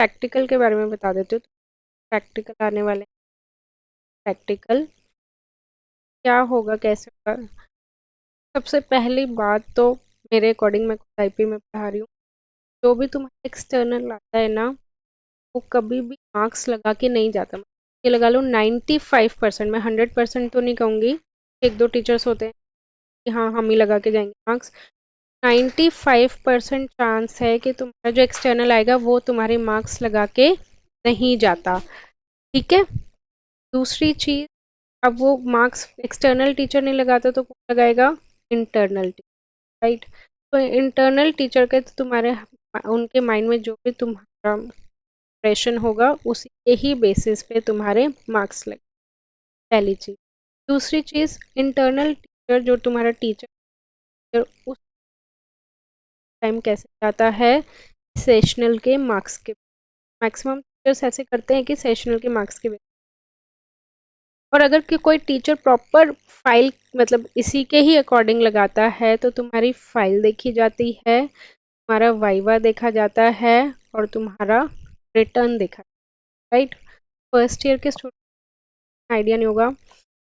Practical के बारे में बता देती हूँ। प्रैक्टिकल आने वाले प्रैक्टिकल क्या होगा, कैसे होगा। सबसे पहली बात तो मेरे अकॉर्डिंग मैं खुद आईपी में पढ़ा रही हूँ, जो भी तुम्हारा एक्सटर्नल आता है ना, वो कभी भी मार्क्स लगा के नहीं जाता। ये लगा लो 95%, मैं 100% तो नहीं कहूँगी, एक दो टीचर्स होते हैं कि हाँ हम ही लगा के जाएंगे मार्क्स। 95% चांस है कि तुम्हारा जो एक्सटर्नल आएगा वो तुम्हारे मार्क्स लगा के नहीं जाता। ठीक है। दूसरी चीज, अब वो मार्क्स एक्सटर्नल टीचर नहीं लगाता तो कौन लगाएगा? Internal teacher, right. तो इंटरनल टीचर के तो तुम्हारे उनके माइंड में जो भी तुम्हारा इम्प्रेशन होगा उसी के ही बेसिस पे तुम्हारे मार्क्स लगे, पहली चीज। दूसरी चीज, इंटरनल टीचर जो तुम्हारा टीचर उस टाइम कैसे जाता है, सेशनल के मार्क्स के। मैक्सिमम टीचर्स ऐसे करते हैं कि सेशनल के मार्क्स के। और अगर कि कोई टीचर प्रॉपर फाइल मतलब इसी के ही अकॉर्डिंग लगाता है तो तुम्हारी फाइल देखी जाती है, तुम्हारा वाइवा देखा जाता है और तुम्हारा रिटर्न देखा, राइट। फर्स्ट ईयर के स्टूडेंट आइडिया नहीं होगा,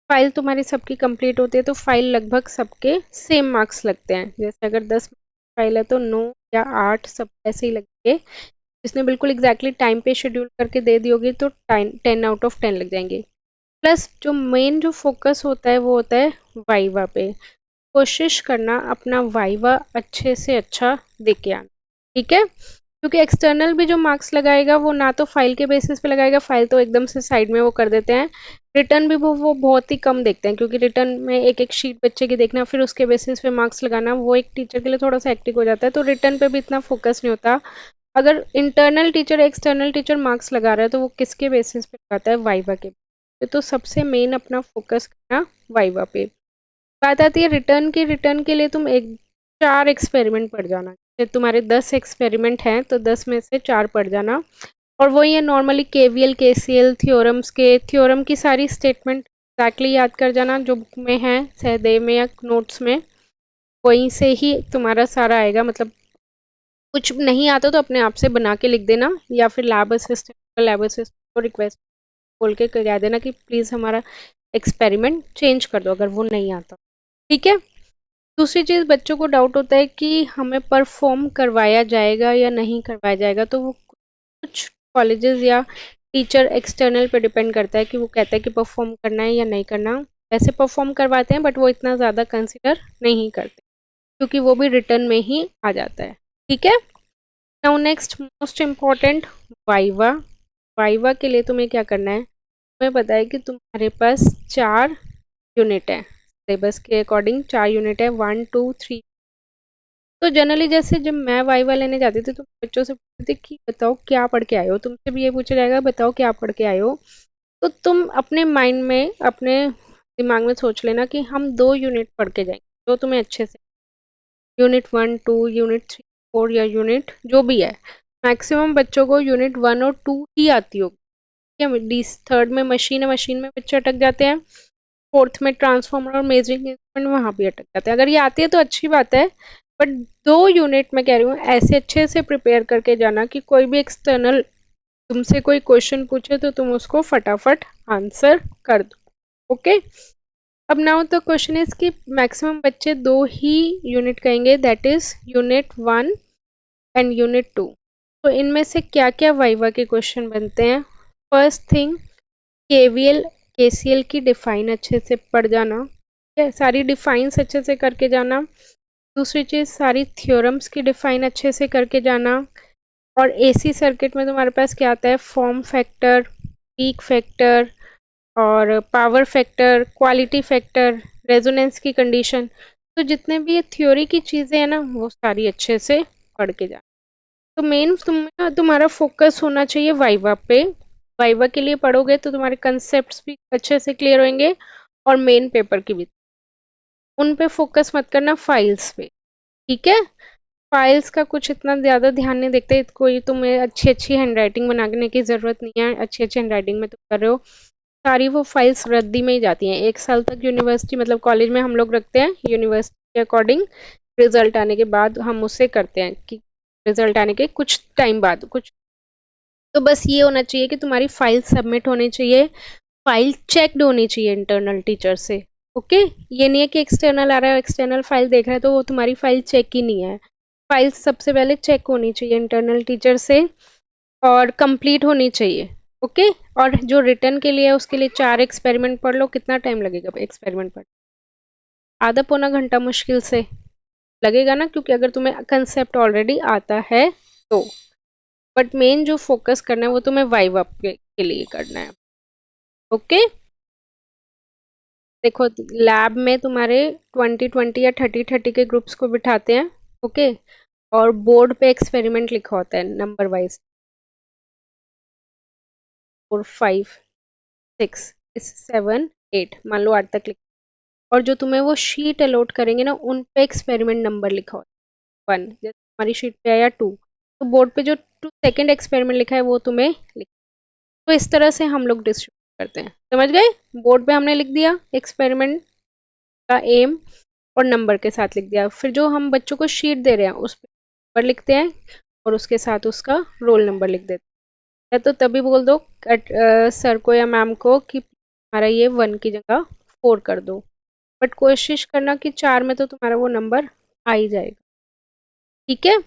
फाइल तुम्हारी सबकी कंप्लीट होती है तो फाइल लगभग सबके सेम मार्क्स लगते हैं। जैसे अगर 10 फाइल है तो 9 या 8 सब ऐसे ही लगेंगे। जिसने बिल्कुल एग्जैक्टली टाइम पे शेड्यूल करके दे दी होगी तो 10 आउट ऑफ 10 लग जाएंगे। प्लस जो मेन जो फोकस होता है वो होता है वाइवा पे। कोशिश करना अपना वाइवा अच्छे से अच्छा दे के आना, ठीक है। क्योंकि एक्सटर्नल भी जो मार्क्स लगाएगा वो ना तो फाइल के बेसिस पे लगाएगा, फाइल तो एकदम से साइड में वो कर देते हैं। रिटर्न भी वो बहुत ही कम देखते हैं, क्योंकि रिटर्न में एक एक शीट बच्चे की देखना फिर उसके बेसिस पे मार्क्स लगाना वो एक टीचर के लिए थोड़ा सा एक्टिव हो जाता है, तो रिटर्न पे भी इतना फोकस नहीं होता। अगर internal teacher external teacher marks लगा रहा है तो वो किसके बेसिस पे लगाता है? वाइवा के। तो सबसे मेन अपना फोकस करना वाइवा पे। बात आती है रिटर्न की। रिटर्न के लिए तुम 4 एक्सपेरिमेंट पढ़ जाना। जैसे तुम्हारे 10 एक्सपेरिमेंट हैं तो 10 में से 4 पढ़ जाना। और वो ये नॉर्मली केवीएल केसीएल थ्योरम्स के थ्योरम की सारी स्टेटमेंट एग्जैक्टली याद कर जाना जो बुक में है सहदेव में या नोट्स में, वहीं से ही तुम्हारा सारा आएगा। मतलब कुछ नहीं आता तो अपने आप से बना के लिख देना, या फिर लैब असिस्टेंट को रिक्वेस्ट बोल के कह देना कि प्लीज़ हमारा एक्सपेरिमेंट चेंज कर दो अगर वो नहीं आता, ठीक है। दूसरी चीज़, बच्चों को डाउट होता है कि हमें परफॉर्म करवाया जाएगा या नहीं करवाया जाएगा, तो वो कुछ कॉलेजेस या टीचर एक्सटर्नल पे डिपेंड करता है कि वो कहता है कि परफॉर्म करना है या नहीं करना। वैसे परफॉर्म करवाते हैं बट वो इतना ज़्यादा कंसिडर नहीं करते, क्योंकि वो भी रिटर्न में ही आ जाता है, ठीक है। Now next most important, viva. Viva के लिए तुम्हें क्या करना है? तुम्हें पता है कि तुम्हारे पास 4 यूनिट है, सिलेबस के अकॉर्डिंग 4 यूनिट है, 1 2 3। तो जनरली जैसे जब मैं वाइवा लेने जाती थी तो बच्चों से पूछती थी कि बताओ क्या पढ़ के आए हो। तुमसे भी ये पूछा जाएगा बताओ क्या पढ़ के आए हो। तो तुम अपने माइंड में अपने दिमाग में सोच लेना कि हम 2 यूनिट पढ़ के जाएंगे जो तुम्हें अच्छे से, यूनिट 1 2 यूनिट 3 4 या यूनिट जो भी है। मैक्सिमम बच्चों को यूनिट 1 और 2 ही आती होगी। थर्ड में मशीन है, मशीन में बच्चे अटक जाते हैं। फोर्थ में ट्रांसफॉर्मर और मेजरिंग इंस्ट्रूमेंट, वहां भी अटक जाते हैं। अगर ये आती है तो अच्छी बात है, बट 2 यूनिट में कह रही हूँ ऐसे अच्छे से प्रिपेयर करके जाना कि कोई भी एक्सटर्नल तुमसे कोई क्वेश्चन पूछे तो तुम उसको फटाफट आंसर कर दो, ओके। अब नाउ तो क्वेश्चन इज कि मैक्सिमम बच्चे 2 ही यूनिट कहेंगे, that is unit 1 and unit 2। तो इनमें से क्या क्या वाइवा के क्वेश्चन बनते हैं? फर्स्ट थिंग, केवीएल केसीएल की डिफाइन अच्छे से पढ़ जाना, ठीक है, सारी डिफाइंस अच्छे से करके जाना। दूसरी चीज, सारी थ्योरम्स की डिफाइन अच्छे से करके जाना। और एसी सर्किट में तुम्हारे पास क्या आता है? फॉर्म फैक्टर, पीक फैक्टर और power factor, quality factor, resonance की कंडीशन। तो जितने भी ये थ्योरी की चीजें हैं ना वो सारी अच्छे से पढ़ के जाना। तो मेन तुम्हारा फोकस होना चाहिए वाइवा पे। वाइवा के लिए पढ़ोगे तो तुम्हारे कंसेप्ट्स भी अच्छे से क्लियर होंगे और मेन पेपर की भी। उन पे फोकस मत करना, फाइल्स पे, ठीक है। फाइल्स का कुछ इतना ज़्यादा ध्यान नहीं देखते। कोई तुम्हें अच्छी अच्छी हैंडराइटिंग बनाने की ज़रूरत नहीं है, अच्छी अच्छी हैंडराइटिंग में तुम कर रहे हो, सारी वो फाइल्स रद्दी में ही जाती हैं। 1 साल तक यूनिवर्सिटी मतलब कॉलेज में हम लोग रखते हैं, यूनिवर्सिटी के अकॉर्डिंग रिजल्ट आने के बाद हम उससे करते हैं कि रिजल्ट आने के कुछ टाइम बाद, कुछ तो बस ये होना चाहिए कि तुम्हारी फाइल सबमिट होनी चाहिए, फाइल चेक्ड होनी चाहिए इंटरनल टीचर से। ओके, ये नहीं है कि एक्सटर्नल आ रहा है, एक्सटर्नल फाइल देख रहा है तो वो तुम्हारी फाइल चेक ही नहीं है। फाइल सबसे पहले चेक होनी चाहिए इंटरनल टीचर से और कंप्लीट होनी चाहिए। ओके, और जो रिटर्न के लिए है उसके लिए 4 एक्सपेरिमेंट पढ़ लो। कितना टाइम लगेगा एक्सपेरिमेंट पढ़? आधा पौना घंटा मुश्किल से लगेगा ना, क्योंकि अगर तुम्हें कंसेप्ट ऑलरेडी आता है तो। बट मेन जो फोकस करना है वो तुम्हें वाइवा के लिए करना है। ओके, देखो लैब में तुम्हारे 20-20 या 30-30 के ग्रुप्स को बिठाते हैं। ओके, और बोर्ड पे एक्सपेरिमेंट लिखा होता है नंबर वाइज, 4 5 6 7 8, मान लो 8 तक लिख। और जो तुम्हें वो शीट अलॉट करेंगे ना, उन पे एक्सपेरिमेंट नंबर लिखा होता है 1, जैसे हमारी शीट पे आया 2, तो बोर्ड पे जो 2 एक्सपेरिमेंट लिखा है वो तुम्हें लिख। तो इस तरह से हम लोग डिस्ट्रीब्यूट करते हैं, समझ गए? बोर्ड पे हमने लिख दिया एक्सपेरिमेंट का एम और नंबर के साथ लिख दिया, फिर जो हम बच्चों को शीट दे रहे हैं उस पर लिखते हैं और उसके साथ उसका रोल नंबर लिख देते हैं। तो तभी बोल दो सर को या मैम को कि हमारा ये 1 की जगह 4 कर दो, बट कोशिश करना कि 4 में तो तुम्हारा वो नंबर आ ही जाएगा। ठीक है?